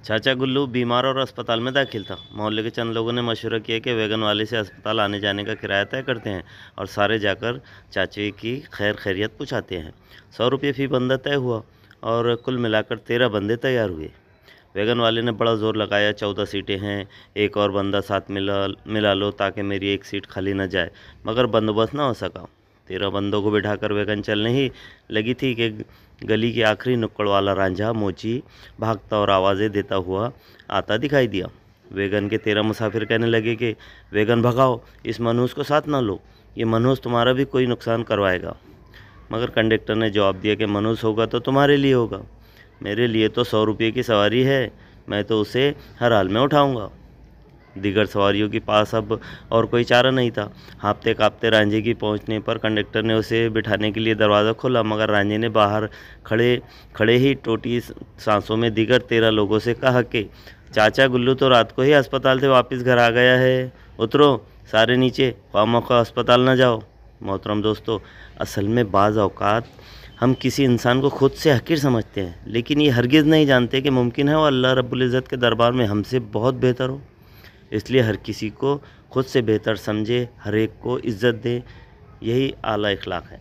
चाचा गुल्लू बीमार और अस्पताल में दाखिल था। मोहल्ले के चंद लोगों ने मशवरा किया कि वैगन वाले से अस्पताल आने जाने का किराया तय करते हैं और सारे जाकर चाचे की खैर खैरियत पूछाते हैं। 100 रुपये फ़ी बंदा तय हुआ और कुल मिलाकर 13 बंदे तैयार हुए। वैगन वाले ने बड़ा जोर लगाया, 14 सीटें हैं, एक और बंदा साथ मिला लो ताकि मेरी एक सीट खाली न जाए, मगर बंदोबस्त ना हो सका। 13 बंदों को बिठाकर वैगन चलने ही लगी थी कि गली के आखिरी नुक्कड़ वाला रांझा मोची भागता और आवाज़ें देता हुआ आता दिखाई दिया। वैगन के 13 मुसाफिर कहने लगे कि वैगन भगाओ, इस मनहूस को साथ ना लो, ये मनहूस तुम्हारा भी कोई नुकसान करवाएगा। मगर कंडक्टर ने जवाब दिया कि मनहूस होगा तो तुम्हारे लिए होगा, मेरे लिए तो 100 रुपये की सवारी है, मैं तो उसे हर हाल में उठाऊंगा। दीगर सवारियों के पास अब और कोई चारा नहीं था। हाँफते काँपते रांझे की पहुंचने पर कंडक्टर ने उसे बिठाने के लिए दरवाज़ा खोला, मगर रांझे ने बाहर खड़े खड़े ही टूटी सांसों में दीगर 13 लोगों से कहा कि चाचा गुल्लू तो रात को ही अस्पताल से वापस घर आ गया है, उतरो सारे नीचे, खामखा अस्पताल न जाओ। मोहतरम दोस्तों, असल में बाज़ औक़ात हम किसी इंसान को खुद से हक़ीर समझते हैं, लेकिन ये हरगिज़ नहीं जानते कि मुमकिन है वो अल्लाह रब्बुल इज़्ज़त के दरबार में हमसे बहुत बेहतर हो। इसलिए हर किसी को खुद से बेहतर समझे, हर एक को इज़्ज़त दें, यही आला इख़लाक़ है।